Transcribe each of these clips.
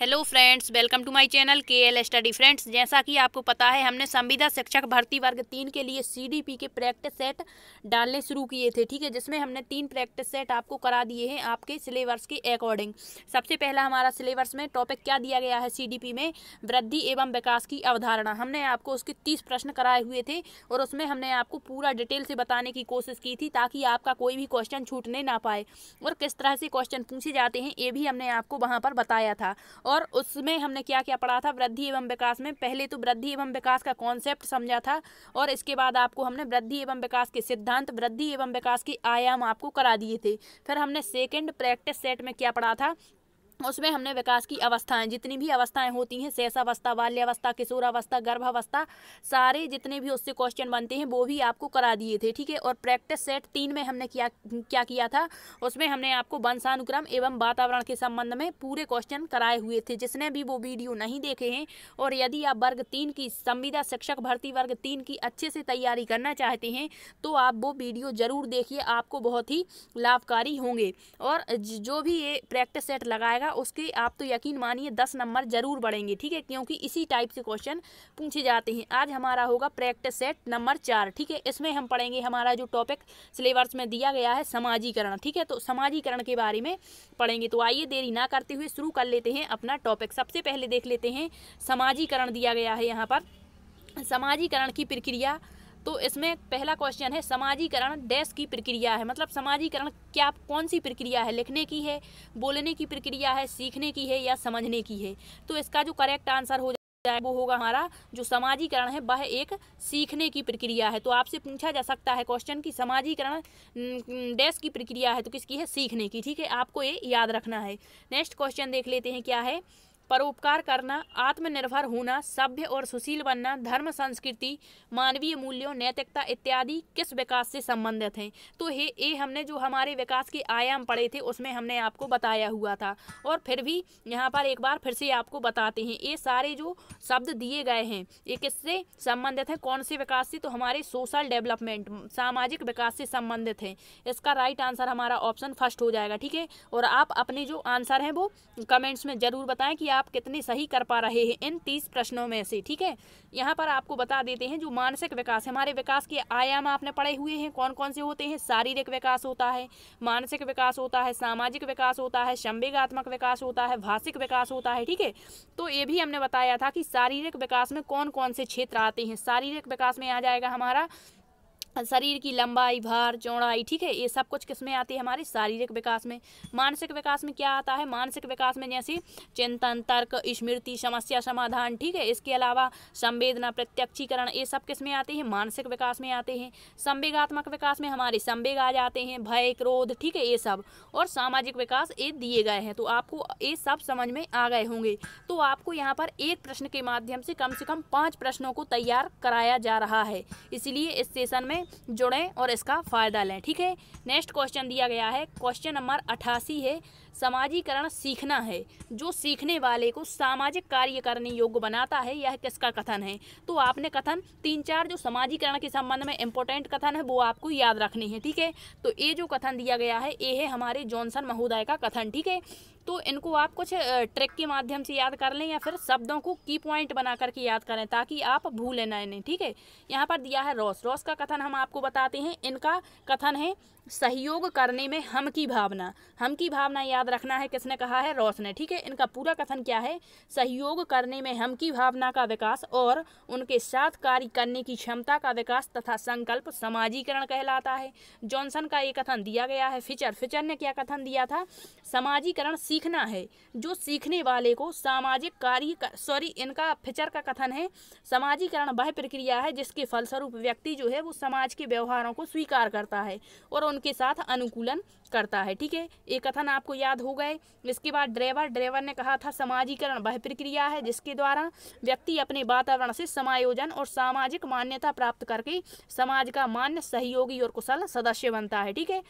Hello friends, welcome to my channel KL study. Friends, जैसा कि आपको पता है हमने संविदा शिक्षक भर्ती वर्ग 3 के लिए CDP के प्रैक्टिस सेट डालने शुरू किए थे। ठीक है, जिसमें हमने 3 प्रैक्टिस सेट आपको करा दिए हैं आपके सिलेबस के अकॉर्डिंग। सबसे पहला हमारा सिलेबस में टॉपिक क्या दिया गया है CDP में, वृद्धि एवं विकास की अवधारणा। हमने आपको उसके 30 प्रश्न कराए हुए थे और उसमें हमने आपको पूरा डिटेल से बताने की कोशिश की थी ताकि आपका कोई भी क्वेश्चन छूटने ना पाए और किस तरह से क्वेश्चन पूछे जाते हैं ये भी हमने आपको वहाँ पर बताया था। और उसमें हमने क्या क्या पढ़ा था वृद्धि एवं विकास में। पहले तो वृद्धि एवं विकास का कॉन्सेप्ट समझा था और इसके बाद आपको हमने वृद्धि एवं विकास के सिद्धांत, वृद्धि एवं विकास के आयाम आपको करा दिए थे। फिर हमने सेकंड प्रैक्टिस सेट में क्या पढ़ा था, उसमें हमने विकास की अवस्थाएं, जितनी भी अवस्थाएं होती हैं, शैशवावस्था, बाल्यावस्था, किशोरावस्था, गर्भावस्था, सारे जितने भी उससे क्वेश्चन बनते हैं वो भी आपको करा दिए थे। ठीक है, और प्रैक्टिस सेट 3 में हमने क्या किया था, उसमें हमने आपको वंशानुक्रम एवं वातावरण के संबंध में पूरे क्वेश्चन कराए हुए थे। जिसने भी वो वीडियो नहीं देखे हैं और यदि आप वर्ग 3 की संविदा शिक्षक भर्ती वर्ग 3 की अच्छे से तैयारी करना चाहते हैं तो आप वो वीडियो जरूर देखिए, आपको बहुत ही लाभकारी होंगे। और जो भी ये प्रैक्टिस सेट लगाएगा उसके आप तो यकीन मानिए 10 नंबर जरूर बढ़ेंगे। ठीक है, क्योंकि इसी टाइप से क्वेश्चन पूछे जाते हैं। आज हमारा होगा प्रैक्टिस सेट नंबर 4। ठीक है, इसमें हम पढ़ेंगे हमारा जो टॉपिक सिलेबस में दिया गया है समाजीकरण। ठीक है, तो समाजीकरण के बारे में पढ़ेंगे। तो आइए देरी ना करते हुए शुरू कर लेते हैं अपना टॉपिक। सबसे पहले देख लेते हैं समाजीकरण दिया गया है यहाँ पर, समाजीकरण की प्रक्रिया। तो इसमें पहला क्वेश्चन है समाजीकरण डैश की प्रक्रिया है। मतलब समाजीकरण क्या, कौन सी प्रक्रिया है, लिखने की है, बोलने की प्रक्रिया है, सीखने की है या समझने की है। तो इसका जो करेक्ट आंसर हो जाए वो होगा हमारा जो समाजीकरण है वह एक सीखने की प्रक्रिया है। तो आपसे पूछा जा सकता है क्वेश्चन की समाजीकरण डैश की प्रक्रिया है तो किसकी है, सीखने की। ठीक है, आपको ये याद रखना है। नेक्स्ट क्वेश्चन देख लेते हैं क्या है, परोपकार करना, आत्मनिर्भर होना, सभ्य और सुशील बनना, धर्म, संस्कृति, मानवीय मूल्यों, नैतिकता इत्यादि किस विकास से संबंधित हैं। तो ये हमने जो हमारे विकास के आयाम पढ़े थे उसमें हमने आपको बताया हुआ था और फिर भी यहाँ पर एक बार फिर से आपको बताते हैं। ये सारे जो शब्द दिए गए हैं ये किससे संबंधित हैं, कौन से विकास से, तो हमारे सोशल डेवलपमेंट, सामाजिक विकास से संबंधित है। इसका राइट आंसर हमारा ऑप्शन फर्स्ट हो जाएगा। ठीक है, और आप अपने जो आंसर हैं वो कमेंट्स में जरूर बताएं कि आप कितने सही कर पा रहे हैं इन 30 प्रश्नों में से। ठीक है, यहाँ पर आपको बता देते हैं जो मानसिक विकास, हमारे विकास के आयाम आपने पढ़े हुए हैं कौन कौन से होते हैं। शारीरिक विकास होता है, मानसिक विकास होता है, सामाजिक विकास होता है, संवेगात्मक विकास होता है, भाषिक विकास होता है। ठीक है, तो ये भी हमने बताया था कि शारीरिक विकास में कौन कौन से क्षेत्र आते हैं। शारीरिक विकास में आ जाएगा हमारा शरीर की लंबाई, भार, चौड़ाई। ठीक है, ये सब कुछ किसमें आती है, हमारे शारीरिक विकास में। मानसिक विकास में क्या आता है, मानसिक विकास में जैसे चिंतन, तर्क, स्मृति, समस्या समाधान। ठीक है, इसके अलावा संवेदना, प्रत्यक्षीकरण, ये सब किसमें आते हैं, मानसिक विकास में आते हैं। संवेगात्मक विकास में हमारे संवेग आ जाते हैं, भय, क्रोध। ठीक है, ये सब। और सामाजिक विकास ये दिए गए हैं, तो आपको ये सब समझ में आ गए होंगे। तो आपको यहाँ पर एक प्रश्न के माध्यम से कम 5 प्रश्नों को तैयार कराया जा रहा है, इसलिए इस सेशन में जुड़ें और इसका फायदा लें। ठीक है, नेक्स्ट क्वेश्चन दिया गया है, क्वेश्चन नंबर 88 है, समाजीकरण सीखना है जो सीखने वाले को सामाजिक कार्य करने योग्य बनाता है, यह किसका कथन है। तो आपने कथन 3-4 जो समाजीकरण के संबंध में इंपॉर्टेंट कथन है वो आपको याद रखने हैं। ठीक है, तो ये जो कथन दिया गया है ये है हमारे जॉनसन महोदय का कथन। ठीक है, तो इनको आप कुछ ट्रिक के माध्यम से याद कर लें या फिर शब्दों को की पॉइंट बना करके याद करें ताकि आप भूलें ना इन्हें। ठीक है, यहाँ पर दिया है रॉस का कथन हम आपको बताते हैं। इनका कथन है सहयोग करने में हम की भावना। हम की भावना याद रखना है, किसने कहा है, रॉस ने। ठीक है, इनका पूरा कथन क्या है, सहयोग करने में हम की भावना का विकास और उनके साथ कार्य करने की क्षमता का विकास तथा संकल्प समाजीकरण कहलाता है। जॉनसन का ये कथन दिया गया है। फिचर ने क्या कथन दिया था, समाजीकरण सीखना है जो सीखने वाले को सामाजिक कार्य इनका फिचर का कथन है समाजीकरण वह प्रक्रिया है जिसके फलस्वरूप व्यक्ति जो है वो समाज के व्यवहारों को स्वीकार करता है और उनके साथ अनुकूलन करता है। ठीक है, एक कथन आपको याद हो गए। इसके बाद ड्रेवर ने कहा था समाजीकरण वह प्रक्रिया है जिसके द्वारा व्यक्ति अपने वातावरण से समायोजन और सामाजिक मान्यता प्राप्त करके समाज का मान्य, सहयोगी और कुशल सदस्य बनता है। ठीक है,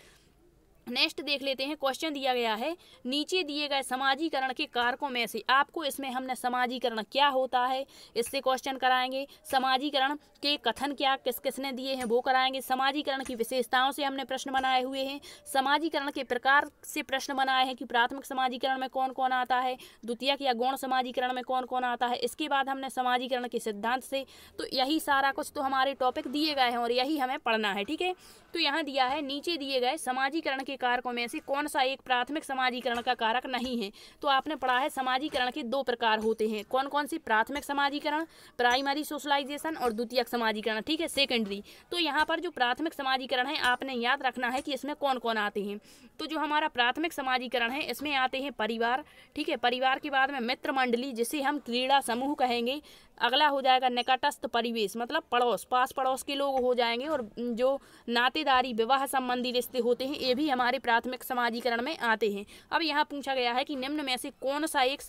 नेक्स्ट देख लेते हैं, क्वेश्चन दिया गया है नीचे दिए गए समाजीकरण के कारकों में से आपको, इसमें हमने समाजीकरण क्या होता है इससे क्वेश्चन कराएंगे, समाजीकरण के कथन क्या किस किसने दिए हैं वो कराएंगे, समाजीकरण की विशेषताओं से हमने प्रश्न बनाए हुए हैं, समाजीकरण के प्रकार से प्रश्न बनाए हैं कि प्राथमिक समाजीकरण में कौन कौन आता है, द्वितीयक या गौण समाजीकरण में कौन कौन आता है, इसके बाद हमने समाजीकरण के सिद्धांत से, तो यही सारा कुछ तो हमारे टॉपिक दिए गए हैं और यही हमें पढ़ना है। ठीक है, तो यहाँ दिया है नीचे दिए गए समाजीकरण के कारकों में से कौन सा एक प्राथमिक समाजीकरण का कारक नहीं है। तो आपने पढ़ा है समाजीकरण के दो प्रकार होते हैं, कौन कौन सी, प्राथमिक समाजीकरण प्राइमरी सोशलाइजेशन और द्वितीयक समाजीकरण, ठीक है, सेकेंडरी। तो यहाँ पर जो प्राथमिक समाजीकरण है आपने याद रखना है कि इसमें कौन कौन आते हैं। तो जो हमारा प्राथमिक समाजीकरण है इसमें आते हैं परिवार, ठीक है, परिवार के बाद में मित्र मंडली जिसे हम क्रीड़ा समूह कहेंगे, अगला हो जाएगा निकटस्थ परिवेश मतलब पड़ोस, पास पड़ोस के लोग हो जाएंगे, और जो नातेदारी विवाह संबंधी रिश्ते होते हैं ये भी हमारे प्राथमिक समाजीकरण में आते हैं। अब यहाँ पूछा गया है कि निम्न में से कौन सा एक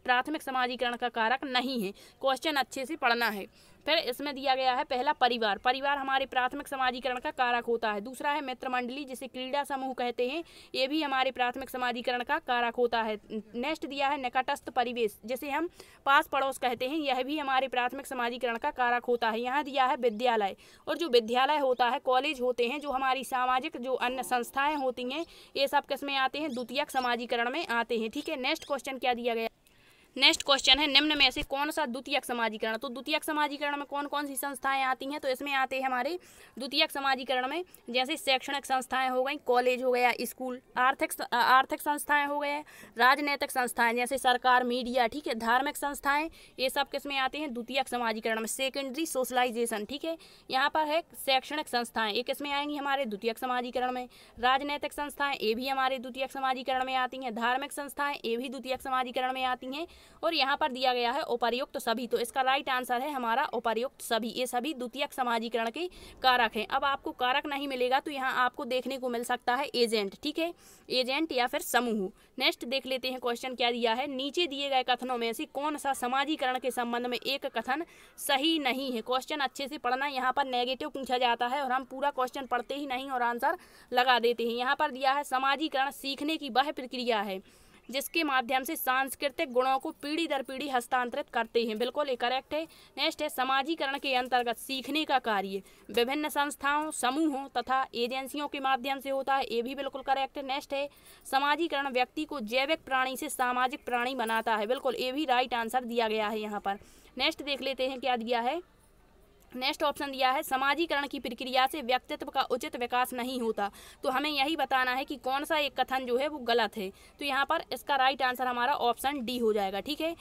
प्राथमिक समाजीकरण का कारक नहीं है, क्वेश्चन अच्छे से पढ़ना है। फिर इसमें दिया गया है पहला परिवार, परिवार हमारे प्राथमिक समाजीकरण का कारक होता है। दूसरा है मित्र मंडली जिसे क्रीड़ा समूह कहते हैं, ये भी हमारे प्राथमिक समाजीकरण का कारक होता है। नेक्स्ट दिया है निकटस्थ परिवेश जिसे हम पास पड़ोस कहते हैं, यह भी हमारे प्राथमिक समाजीकरण का कारक होता है। यहाँ दिया है विद्यालय, और जो विद्यालय होता है कॉलेज होते हैं, जो हमारी सामाजिक जो अन्य संस्थाएं होती हैं ये सब किस में आते हैं, द्वितीयक समाजीकरण में आते हैं। ठीक है, नेक्स्ट क्वेश्चन क्या दिया गया, नेक्स्ट क्वेश्चन है निम्न में से कौन सा द्वितीयक समाजीकरण। तो द्वितीयक समाजीकरण में कौन कौन सी संस्थाएं आती हैं, तो इसमें आते हैं हमारे द्वितीयक समाजीकरण में जैसे शैक्षणिक संस्थाएं हो गई, कॉलेज हो गया, स्कूल, आर्थिक संस्थाएं हो गए, राजनैतिक संस्थाएं जैसे सरकार, मीडिया, ठीक है, धार्मिक संस्थाएं, ये सब किस में आते हैं, द्वितीयक समाजीकरण में, सेकेंडरी सोशलाइजेशन। ठीक है, यहाँ पर है शैक्षणिक संस्थाएं, ये किस में आएंगी, हमारे द्वितीयक समाजीकरण में, राजनैतिक संस्थाएं ये भी हमारे द्वितीयक समाजीकरण में आती हैं, धार्मिक संस्थाएं ये भी द्वितीयक समाजीकरण में आती हैं, और यहाँ पर दिया गया है उपर्युक्त सभी, तो इसका राइट आंसर है हमारा उपर्युक्त सभी, ये सभी द्वितीयक समाजीकरण के कारक हैं। अब आपको कारक नहीं मिलेगा तो यहाँ आपको देखने को मिल सकता है एजेंट, ठीक है, एजेंट या फिर समूह। नेक्स्ट देख लेते हैं क्वेश्चन क्या दिया है, नीचे दिए गए कथनों में से कौन सा समाजीकरण के संबंध में एक कथन सही नहीं है। क्वेश्चन अच्छे से पढ़ना, यहाँ पर नेगेटिव पूछा जाता है और हम पूरा क्वेश्चन पढ़ते ही नहीं और आंसर लगा देते हैं। यहाँ पर दिया है समाजीकरण सीखने की वह प्रक्रिया है जिसके माध्यम से सांस्कृतिक गुणों को पीढ़ी दर पीढ़ी हस्तांतरित करते हैं, बिल्कुल ये करेक्ट है। नेक्स्ट है समाजीकरण के अंतर्गत सीखने का कार्य विभिन्न संस्थाओं, समूहों तथा एजेंसियों के माध्यम से होता है, ये भी बिल्कुल करेक्ट है। नेक्स्ट है समाजीकरण व्यक्ति को जैविक प्राणी से सामाजिक प्राणी बनाता है, बिल्कुल ये भी राइट आंसर दिया गया है यहाँ पर। नेक्स्ट देख लेते हैं क्या दिया है, नेक्स्ट ऑप्शन दिया है समाजीकरण की प्रक्रिया से व्यक्तित्व का उचित विकास नहीं होता। तो हमें यही बताना है कि कौन सा एक कथन जो है वो गलत है, तो यहाँ पर इसका राइट आंसर हमारा ऑप्शन डी हो जाएगा। ठीक है,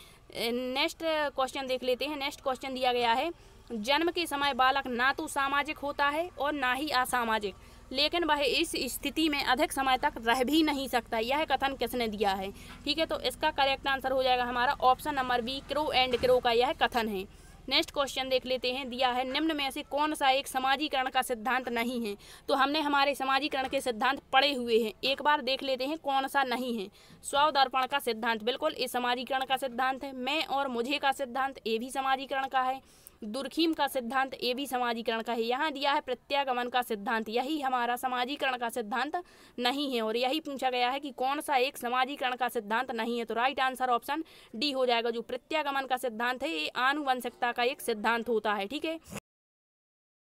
नेक्स्ट क्वेश्चन देख लेते हैं। नेक्स्ट क्वेश्चन दिया गया है जन्म के समय बालक ना तो सामाजिक होता है और ना ही असामाजिक, लेकिन वह इस स्थिति में अधिक समय तक रह भी नहीं सकता, यह कथन किसने दिया है। ठीक है, तो इसका करेक्ट आंसर हो जाएगा हमारा option number B, crow and crow का यह कथन है। नेक्स्ट क्वेश्चन देख लेते हैं, दिया है निम्न में से कौन सा एक समाजीकरण का सिद्धांत नहीं है। तो हमने हमारे समाजीकरण के सिद्धांत पढ़े हुए हैं, एक बार देख लेते हैं कौन सा नहीं है। स्वदर्पण का सिद्धांत, बिल्कुल ये समाजीकरण का सिद्धांत है। मैं और मुझे का सिद्धांत ये भी समाजीकरण का है। दुर्खीम का सिद्धांत ये भी समाजीकरण का है। यहाँ दिया है प्रत्यागमन का सिद्धांत, यही हमारा समाजीकरण का सिद्धांत नहीं है, और यही पूछा गया है कि कौन सा एक समाजीकरण का सिद्धांत नहीं है। तो राइट आंसर ऑप्शन डी हो जाएगा। जो प्रत्यागमन का सिद्धांत है ये आनुवंशिकता का एक सिद्धांत होता है। ठीक है,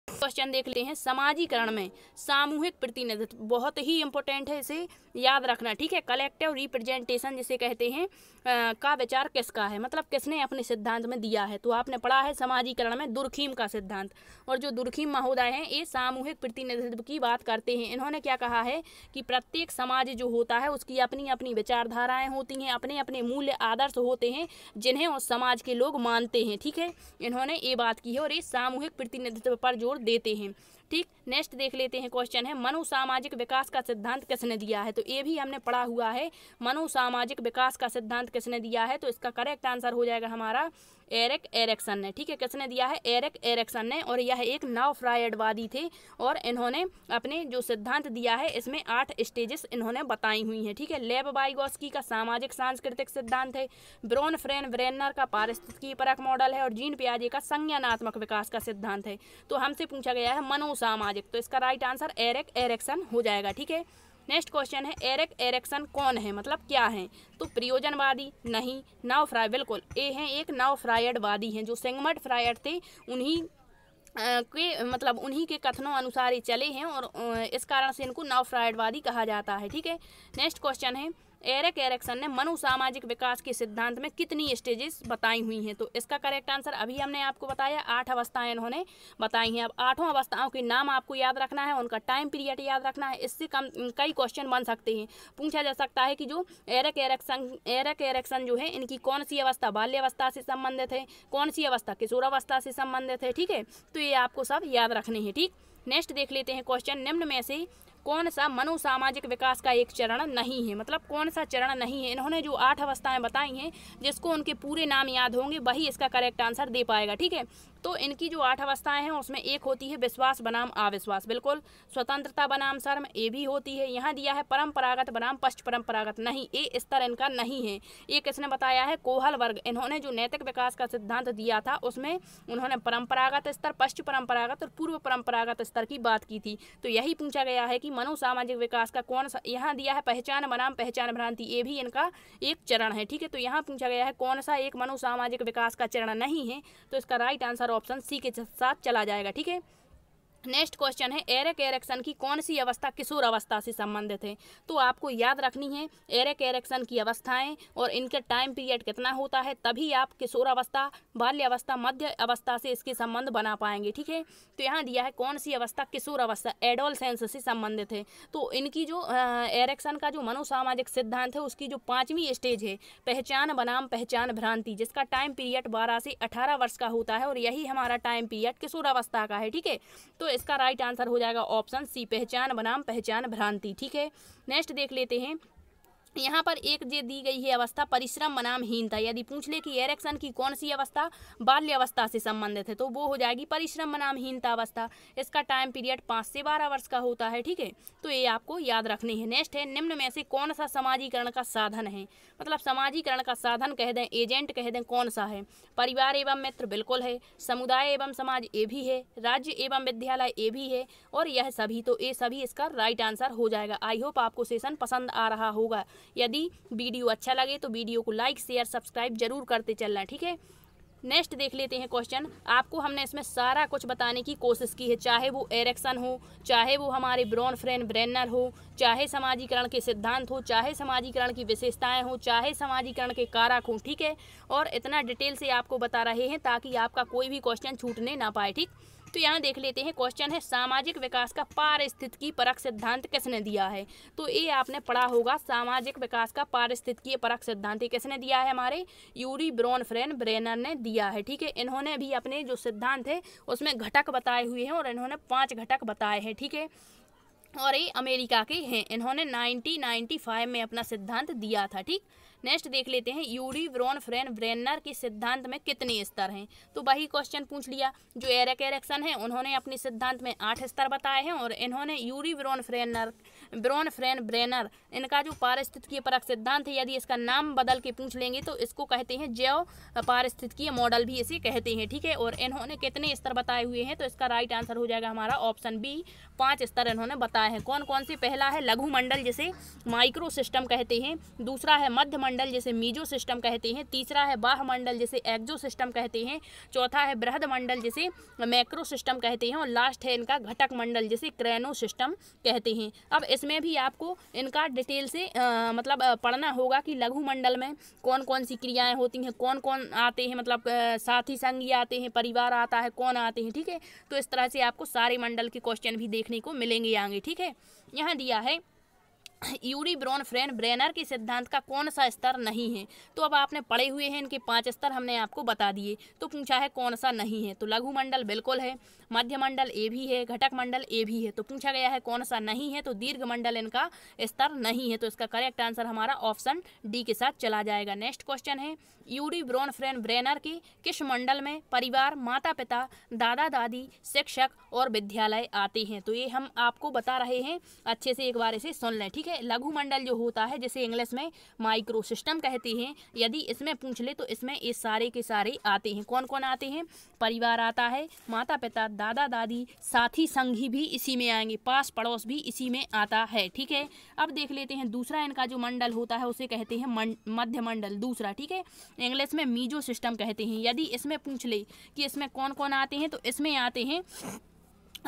क्वेश्चन देख लेते हैं समाजीकरण में सामूहिक प्रतिनिधित्व, बहुत ही इंपॉर्टेंट है, इसे याद रखना। ठीक है, कलेक्टिव रिप्रेजेंटेशन जिसे कहते हैं का विचार किसका है, मतलब किसने अपने सिद्धांत में दिया है। तो आपने पढ़ा है समाजीकरण में दुर्खीम का सिद्धांत, और जो दुर्खीम महोदय हैं ये सामूहिक प्रतिनिधित्व की बात करते हैं। इन्होंने क्या कहा है कि प्रत्येक समाज जो होता है उसकी अपनी अपनी विचारधाराएं होती हैं, अपने अपने मूल्य आदर्श होते हैं जिन्हें उस समाज के लोग मानते हैं। ठीक है, इन्होंने ये बात की है और ये सामूहिक प्रतिनिधित्व पर जोर देते हैं। ठीक, नेक्स्ट देख लेते हैं क्वेश्चन है मनोसामाजिक विकास का सिद्धांत किसने दिया है। तो ये भी हमने पढ़ा हुआ है, मनोसामाजिक विकास का सिद्धांत किसने दिया है। तो इसका करेक्ट आंसर हो जाएगा हमारा एरिक एरिक्सन ने। ठीक है, किसने दिया है, एरिक एरिक्सन ने, और यह एक नव फ्रायडवादी थे और इन्होंने अपने जो सिद्धांत दिया है इसमें 8 स्टेजेस इन्होंने बताई हुई हैं। ठीक है, लेव वाइगोस्की का सामाजिक सांस्कृतिक सिद्धांत है, ब्रोन फ्रेन ब्रेनर का पारिस्थितिकी परक मॉडल है, और जीन पियाजे का संज्ञानात्मक विकास का सिद्धांत है। तो हमसे पूछा गया है मनोसामाजिक, तो इसका राइट आंसर एरिक एरिक्सन हो जाएगा। ठीक है, नेक्स्ट क्वेश्चन है एरिक एरिक्सन कौन है, मतलब क्या है? तो प्रयोजनवादी नहीं, नाउफ्राय, बिल्कुल ए हैं, एक नाउफ्रायडवादी हैं, जो सिगमंड फ्रायड थे उन्हीं के मतलब उन्हीं के कथनों अनुसार ही चले हैं और इस कारण से इनको नाउफ्रायडवादी कहा जाता है। ठीक है, नेक्स्ट क्वेश्चन है एरिक एरिक्सन ने मनु सामाजिक विकास के सिद्धांत में कितनी स्टेजेस बताई हुई हैं? तो इसका करेक्ट आंसर अभी हमने आपको बताया 8 अवस्थाएं इन्होंने बताई हैं। अब 8 अवस्थाओं के नाम आपको याद रखना है, उनका टाइम पीरियड याद रखना है। इससे कई क्वेश्चन बन सकते हैं। पूछा जा सकता है कि जो एरिक एरिक्सन जो है इनकी कौन सी अवस्था बाल्यावस्था से संबंधित है, कौन सी अवस्था किशोरावस्था से संबंधित है। ठीक है, तो ये आपको सब याद रखने हैं। ठीक, नेक्स्ट देख लेते हैं क्वेश्चन, निम्न में से कौन सा मनु सामाजिक विकास का एक चरण नहीं है, मतलब कौन सा चरण नहीं है? इन्होंने जो 8 अवस्थाएं बताई हैं, जिसको उनके पूरे नाम याद होंगे वही इसका करेक्ट आंसर दे पाएगा। ठीक है, तो इनकी जो 8 अवस्थाएं हैं उसमें एक होती है विश्वास बनाम अविश्वास, बिल्कुल, स्वतंत्रता बनाम शर्म, ये भी होती है। यहाँ दिया है परंपरागत बनाम पश्च परंपरागत, नहीं, ये स्तर इनका नहीं है। ये किसने बताया है? कोहल वर्ग। इन्होंने जो नैतिक विकास का सिद्धांत दिया था उसमें उन्होंने परंपरागत स्तर, पश्च परंपरागत और पूर्व परंपरागत स्तर की बात की थी। तो यही पूछा गया है कि मनु सामाजिक विकास का कौन सा, यहाँ दिया है पहचान बनाम पहचान भ्रांति, ये भी इनका एक चरण है। ठीक है, तो यहाँ पूछा गया है कौन सा एक मनु सामाजिक विकास का चरण नहीं है, तो इसका राइट आंसर ऑप्शन सी के साथ चला जाएगा। ठीक है, नेक्स्ट क्वेश्चन है एरिक एरिक्सन की कौन सी अवस्था किशोर अवस्था से संबंधित है? तो आपको याद रखनी है एरिक एरिक्सन की अवस्थाएं और इनका टाइम पीरियड कितना होता है, तभी आप किशोर अवस्था, बाल्य अवस्था, मध्य अवस्था से इसके संबंध बना पाएंगे। ठीक है, तो यहाँ दिया है कौन सी अवस्था किशोर अवस्था एडोलसेंस से संबंधित है। तो इनकी जो एरिक्सन का जो मनोसामाजिक सिद्धांत है उसकी जो 5वीं स्टेज है पहचान बनाम पहचान भ्रांति, जिसका टाइम पीरियड 12 से 18 वर्ष का होता है और यही हमारा टाइम पीरियड किशोर अवस्था का है। ठीक है, तो इसका राइट आंसर हो जाएगा ऑप्शन सी पहचान बनाम पहचान भ्रांति। ठीक है, नेक्स्ट देख लेते हैं, यहाँ पर एक जो दी गई है अवस्था परिश्रम बनाम हीनता। यदि पूछ ले कि एरिक्सन की कौन सी अवस्था बाल्य अवस्था से संबंधित है, तो वो हो जाएगी परिश्रम बनाम हीनता अवस्था। इसका टाइम पीरियड 5 से 12 वर्ष का होता है। ठीक है, तो ये आपको याद रखनी है। नेक्स्ट है निम्न में से कौन सा समाजीकरण का साधन है, मतलब समाजीकरण का साधन कह दें, एजेंट कह दें, कौन सा है? परिवार एवं मित्र, बिल्कुल है। समुदाय एवं समाज, ये भी है। राज्य एवं विद्यालय, ये भी है। और यह सभी, तो ये सभी इसका राइट आंसर हो जाएगा। आई होप आपको सेशन पसंद आ रहा होगा। यदि वीडियो अच्छा लगे तो वीडियो को लाइक शेयर सब्सक्राइब जरूर करते चलना। ठीक है, नेक्स्ट देख लेते हैं क्वेश्चन। आपको हमने इसमें सारा कुछ बताने की कोशिश की है, चाहे वो एरिक्सन हो, चाहे वो हमारे ब्रोनफ्रेंड ब्रेनर हो, चाहे समाजीकरण के सिद्धांत हो, चाहे समाजीकरण की विशेषताएं हो, चाहे समाजीकरण के कारक हो। ठीक है, और इतना डिटेल से आपको बता रहे हैं ताकि आपका कोई भी क्वेश्चन छूटने ना पाए। ठीक, तो यहाँ देख लेते हैं क्वेश्चन है सामाजिक विकास का पारिस्थितिकी परक सिद्धांत किसने दिया है? तो ये आपने पढ़ा होगा, सामाजिक विकास का पारिस्थितिकी परक सिद्धांत किसने दिया है? हमारे यूरी ब्रोनफ्रेंड ब्रेनर ने दिया है। ठीक है, इन्होंने भी अपने जो सिद्धांत है उसमें घटक बताए हुए हैं और इन्होंने 5 घटक बताए हैं। ठीक है, और ये अमेरिका के हैं। इन्होंने 1995 में अपना सिद्धांत दिया था। ठीक, नेक्स्ट देख लेते हैं यूरी ब्रोनफ्रेंड ब्रेनर के सिद्धांत में कितने स्तर हैं? तो वही क्वेश्चन पूछ लिया। जो एरिक एरिक्सन है उन्होंने अपने सिद्धांत में 8 स्तर बताए हैं और इन्होंने यूरी ब्रोनफ्रेंड ब्रेनर, इनका जो पारिस्थितिकीय परक सिद्धांत है, यदि इसका नाम बदल के पूछ लेंगे तो इसको कहते हैं जैव पारिस्थितिकीय मॉडल भी इसे कहते हैं। ठीक है, और इन्होंने कितने स्तर बताए हुए हैं? तो इसका राइट आंसर हो जाएगा हमारा ऑप्शन बी, 5 स्तर इन्होंने बताए हैं। कौन कौन से? पहला है लघु मंडल जिसे माइक्रो सिस्टम कहते हैं, दूसरा है मध्य मंडल जिसे मीजो सिस्टम कहते हैं, तीसरा है बाह्य मंडल जिसे एक्सो सिस्टम कहते हैं, चौथा है बृहद मंडल जिसे मैक्रो सिस्टम कहते हैं और लास्ट है इनका घटक मंडल जिसे क्रैनो सिस्टम कहते हैं। अब इसमें भी आपको इनका डिटेल से मतलब पढ़ना होगा कि लघु मंडल में कौन कौन सी क्रियाएं होती हैं, कौन कौन आते हैं, मतलब साथी संगी आते हैं, परिवार आता है, कौन आते हैं। ठीक है, तो इस तरह से आपको सारे मंडल के क्वेश्चन भी देखने को मिलेंगे आगे। ठीक है, यहाँ दिया है यूरी ब्रोनफ्रेंड ब्रेनर के सिद्धांत का कौन सा स्तर नहीं है? तो अब आपने पढ़े हुए हैं इनके 5 स्तर हमने आपको बता दिए, तो पूछा है कौन सा नहीं है? तो लघु मंडल बिल्कुल है, मध्य मंडल ए भी है, घटक मंडल ए भी है। तो पूछा गया है कौन सा नहीं है? तो दीर्घ मंडल इनका स्तर नहीं है। तो इसका करेक्ट आंसर हमारा ऑप्शन डी के साथ चला जाएगा। नेक्स्ट क्वेश्चन है यूरी ब्रोनफ्रेंड ब्रेनर के किस मंडल में परिवार, माता पिता, दादा दादी, शिक्षक और विद्यालय आते हैं? तो ये हम आपको बता रहे हैं, अच्छे से एक बार इसे सुन लें। ठीक है, ठीक है। लघु मंडल जो होता है जिसे इंग्लिश में माइक्रो सिस्टम कहते हैं, यदि इसमें पूछ ले तो इसमें ये सारे के सारे आते हैं। कौन कौन आते हैं? परिवार आता है, माता पिता, दादा दादी, साथी संगी भी इसी में आएंगे, पास पड़ोस भी इसी में आता है, ठीक है। अब देख लेते हैं दूसरा इनका जो मंडल होता है उसे कहते हैं मध्य मंडल, दूसरा, ठीक है। इंग्लिश में मीजो सिस्टम कहते हैं। यदि इसमें पूछ ले कि इसमें कौन कौन आते हैं तो इसमें आते हैं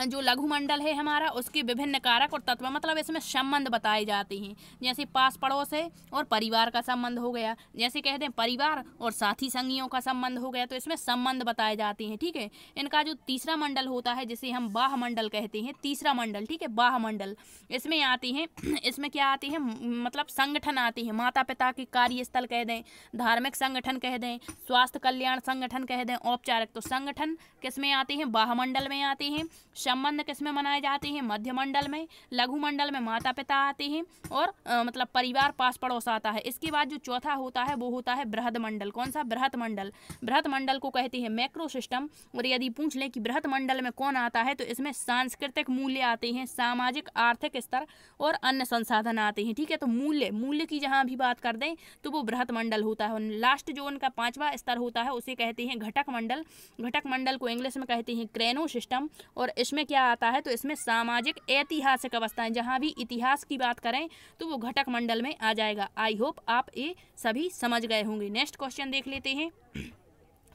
जो लघु मंडल है हमारा उसके विभिन्न कारक और तत्व, मतलब इसमें संबंध बताए जाते हैं। जैसे पास पड़ोस है और परिवार का संबंध हो गया, जैसे कहते हैं परिवार और साथी संगियों का संबंध हो गया, तो इसमें संबंध बताए जाते हैं, ठीक है। इनका जो तीसरा मंडल होता है जिसे हम बाह्य मंडल कहते हैं, तीसरा मंडल, ठीक है, बाह्य मंडल, इसमें आते हैं, इसमें क्या आते हैं, मतलब संगठन आते हैं। माता पिता के कार्यस्थल कह दें, धार्मिक संगठन कह दें, स्वास्थ्य कल्याण संगठन कह दें, औपचारिक। तो संगठन किस में आते हैं? बाह्य मंडल में आते हैं। संबंध किस में मनाए जाते हैं? मध्य मंडल में। लघु मंडल में माता पिता आते हैं और मतलब परिवार, पास पड़ोस आता है। इसके बाद जो चौथा होता है वो होता है बृहद मंडल। कौन सा? बृहद मंडल। बृहद मंडल को कहते हैं मैक्रो सिस्टम। और यदि पूछ लें कि बृहद मंडल में कौन आता है तो इसमें सांस्कृतिक मूल्य आते हैं, सामाजिक आर्थिक स्तर और अन्य संसाधन आते हैं, ठीक है। तो मूल्य की जहाँ भी बात कर दें तो वो बृहद मंडल होता है। लास्ट जो उनका पांचवा स्तर होता है उसे कहते हैं घटक मंडल। घटक मंडल को इंग्लिश में कहते हैं क्रेनो सिस्टम। और इसमें क्या आता है तो इसमें सामाजिक ऐतिहासिक अवस्थाएं, जहां भी इतिहास की बात करें तो वो घटक मंडल में आ जाएगा। आई होप आप ये सभी समझ गए होंगे। नेक्स्ट क्वेश्चन देख लेते हैं।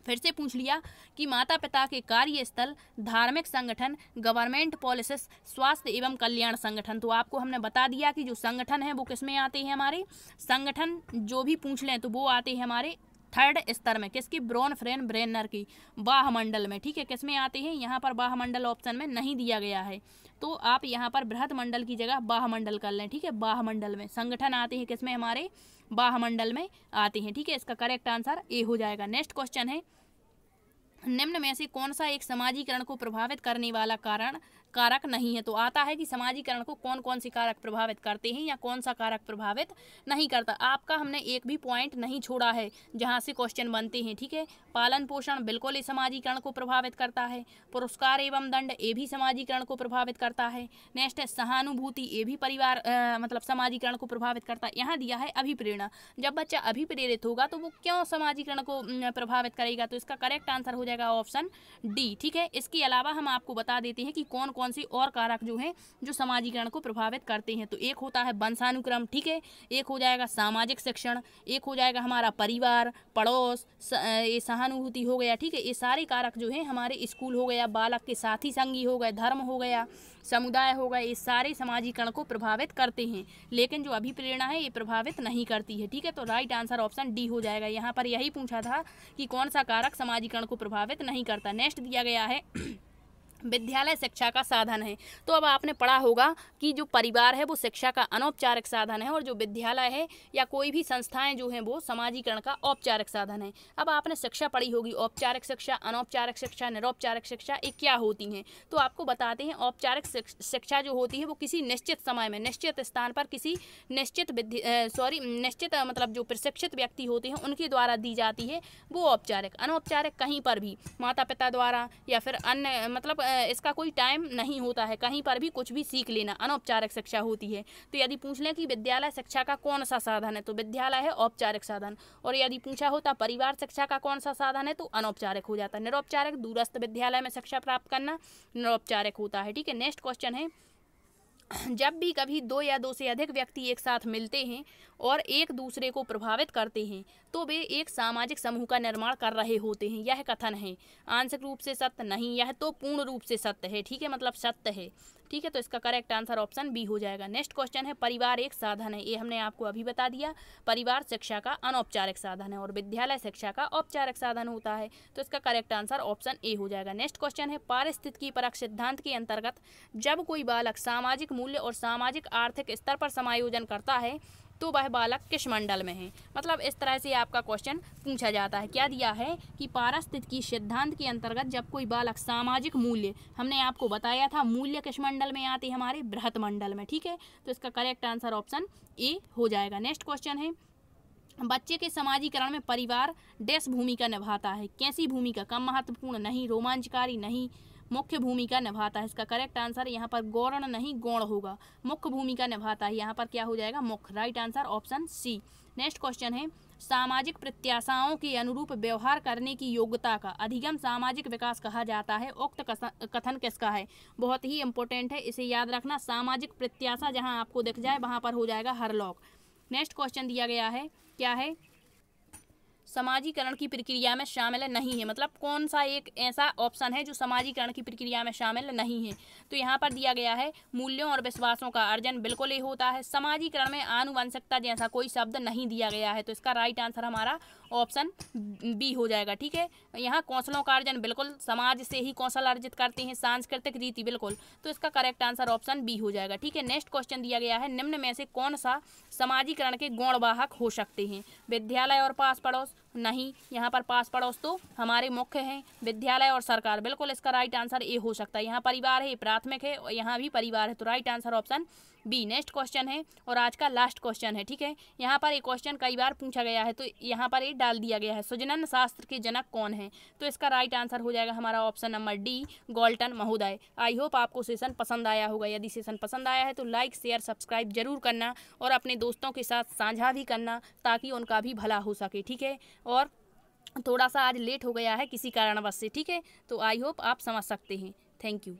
फिर से पूछ लिया कि माता पिता के कार्यस्थल, धार्मिक संगठन, गवर्नमेंट पॉलिसीज, स्वास्थ्य एवं कल्याण संगठन। तो आपको हमने बता दिया कि जो संगठन है वो किसमें आते हैं, हमारे संगठन जो भी पूछ लें तो वो आते हैं हमारे थर्ड स्तर में। किसकी? ब्रॉन फ्रेन ब्रेनर की बाह्य मंडल में, ठीक है। किस में आते हैं? यहाँ पर बाह्य मंडल ऑप्शन में नहीं दिया गया है, तो आप यहाँ पर बृहद मंडल की जगह बाह्य मंडल कर लें, ठीक है। बाह्य मंडल में संगठन आते हैं, किसमें? हमारे बाह्य मंडल में आते हैं, ठीक है। इसका करेक्ट आंसर ए हो जाएगा। नेक्स्ट क्वेश्चन है, निम्न में से कौन सा एक समाजीकरण को प्रभावित करने वाला कारक नहीं है? तो आता है कि समाजीकरण को कौन कौन से कारक प्रभावित करते हैं या कौन सा कारक प्रभावित नहीं करता। आपका हमने एक भी पॉइंट नहीं छोड़ा है जहां से क्वेश्चन बनते हैं, ठीक है। पालन पोषण बिल्कुल ही समाजीकरण को प्रभावित करता है। पुरस्कार एवं दंड ये भी समाजीकरण को प्रभावित करता है। नेक्स्ट है सहानुभूति, ये भी परिवार मतलब समाजीकरण को प्रभावित करता है। यहाँ दिया है अभिप्रेरणा, जब बच्चा अभिप्रेरित होगा तो वो क्यों समाजीकरण को प्रभावित करेगा? तो इसका करेक्ट आंसर हो जाएगा ऑप्शन डी, ठीक है। इसके अलावा हम आपको बता देते हैं कि कौन कौन से और कारक जो हैं जो समाजीकरण को प्रभावित करते हैं। तो एक होता है वंशानुक्रम, ठीक है, एक हो जाएगा सामाजिक शिक्षण, एक हो जाएगा हमारा परिवार, पड़ोस, ये सहानुभूति हो गया, ठीक है। ये सारे कारक जो हैं हमारे स्कूल हो गया, बालक के साथी संगी हो गए, धर्म हो गया, समुदाय हो गए, ये सारे समाजीकरण को प्रभावित करते हैं, लेकिन जो अभिप्रेरणा है ये प्रभावित नहीं करती है, ठीक है। तो राइट आंसर ऑप्शन डी हो जाएगा। यहाँ पर यही पूछा था कि कौन सा कारक समाजीकरण को प्रभावित नहीं करता। नेक्स्ट दिया गया है विद्यालय शिक्षा का साधन है। तो अब आपने पढ़ा होगा कि जो परिवार है वो शिक्षा का अनौपचारिक साधन है और जो विद्यालय है या कोई भी संस्थाएं जो हैं वो समाजीकरण का औपचारिक साधन है। अब आपने शिक्षा पढ़ी होगी, औपचारिक शिक्षा, अनौपचारिक शिक्षा, निरौपचारिक शिक्षा, ये क्या होती हैं? तो आपको बताते हैं। औपचारिक शिक्षा जो होती है वो किसी निश्चित समय में, निश्चित स्थान पर किसी निश्चित निश्चित मतलब जो प्रशिक्षित व्यक्ति होते हैं उनके द्वारा दी जाती है, वो औपचारिक। अनौपचारिक कहीं पर भी माता पिता द्वारा या फिर अन्य मतलब इसका कोई टाइम नहीं होता है, कहीं पर भी कुछ भी सीख लेना अनौपचारिक शिक्षा होती है। तो यदि पूछ लें कि विद्यालय शिक्षा का कौन सा साधन है तो विद्यालय है औपचारिक साधन। और यदि पूछा होता परिवार शिक्षा का कौन सा साधन है तो अनौपचारिक हो जाता। निरौपचारिक दूरस्थ विद्यालय में शिक्षा प्राप्त करना निरौपचारिक होता है, ठीक है। नेक्स्ट क्वेश्चन है, जब भी कभी दो या दो से अधिक व्यक्ति एक साथ मिलते हैं और एक दूसरे को प्रभावित करते हैं तो वे एक सामाजिक समूह का निर्माण कर रहे होते हैं, यह कथन है। आंशिक रूप से सत्य नहीं, यह तो पूर्ण रूप से सत्य है, ठीक है, मतलब सत्य है, ठीक है। तो इसका करेक्ट आंसर ऑप्शन बी हो जाएगा। नेक्स्ट क्वेश्चन है, परिवार एक साधन है, ये हमने आपको अभी बता दिया। परिवार शिक्षा का अनौपचारिक साधन है और विद्यालय शिक्षा का औपचारिक साधन होता है, तो इसका करेक्ट आंसर ऑप्शन ए हो जाएगा। नेक्स्ट क्वेश्चन है, पारिस्थितिकी परक सिद्धांत के अंतर्गत जब कोई बालक सामाजिक मूल्य और सामाजिक आर्थिक स्तर पर समायोजन करता है तो वह बालक किस मंडल में है? मतलब इस तरह से आपका क्वेश्चन पूछा जाता है। क्या दिया है कि पारिस्थितिकी सिद्धांत के अंतर्गत जब कोई बालक सामाजिक मूल्य, हमने आपको बताया था मूल्य किस मंडल में आते हैं? हमारे बृहत मंडल में, ठीक है। तो इसका करेक्ट आंसर ऑप्शन ए हो जाएगा। नेक्स्ट क्वेश्चन है, बच्चे के समाजीकरण में परिवार डैश भूमिका निभाता है? कैसी भूमिका? कम महत्वपूर्ण नहीं, रोमांचकारी नहीं, मुख्य भूमिका निभाता है। इसका करेक्ट आंसर यहाँ पर गौण नहीं गौण होगा, मुख्य भूमिका निभाता है, यहाँ पर क्या हो जाएगा मुख्य। Right answer option C. Next question है सामाजिक प्रत्याशाओं के अनुरूप व्यवहार करने की योग्यता का अधिगम सामाजिक विकास कहा जाता है। उक्त कथन किसका है? बहुत ही इंपॉर्टेंट है, इसे याद रखना। सामाजिक प्रत्याशा जहां आपको दिख जाए वहां पर हो जाएगा हरलॉक। नेक्स्ट क्वेश्चन दिया गया है, क्या है? समाजीकरण की प्रक्रिया में शामिल नहीं है, मतलब कौन सा एक ऐसा ऑप्शन है जो समाजीकरण की प्रक्रिया में शामिल नहीं है? तो यहाँ पर दिया गया है मूल्यों और विश्वासों का अर्जन, बिल्कुल ये होता है। समाजीकरण में आनुवंशिकता जैसा कोई शब्द नहीं दिया गया है, तो इसका राइट आंसर हमारा ऑप्शन बी हो जाएगा। ठीक है, यहाँ कौशलों का अर्जन, बिल्कुल समाज से ही कौशल अर्जित करते हैं। सांस्कृतिक रीति, बिल्कुल, तो इसका करेक्ट आंसर ऑप्शन बी हो जाएगा। ठीक है, नेक्स्ट क्वेश्चन दिया गया है निम्न में से कौन सा समाजीकरण के गौणवाहक हो सकते हैं? विद्यालय और पास पड़ोस, नहीं, यहाँ पर पास पड़ोस तो हमारे मुख्य हैं। विद्यालय और सरकार, बिल्कुल इसका राइट आंसर ए हो सकता है। यहाँ परिवार है, प्राथमिक है, और यहाँ भी परिवार है, तो right answer option B. Next question है और आज का लास्ट क्वेश्चन है। ठीक है, यहाँ पर एक क्वेश्चन कई बार पूछा गया है, तो यहाँ पर एक डाल दिया गया है सुजनन शास्त्र के जनक कौन है? तो इसका राइट आंसर हो जाएगा हमारा ऑप्शन नंबर डी, गॉल्टन महोदय। आई होप आपको सेशन पसंद आया होगा। यदि सेशन पसंद आया है तो लाइक शेयर सब्सक्राइब जरूर करना और अपने दोस्तों के साथ साझा भी करना ताकि उनका भी भला हो सके। ठीक है, और थोड़ा सा आज लेट हो गया है किसी कारणवश से। ठीक है, तो आई होप आप समझ सकते हैं। Thank you.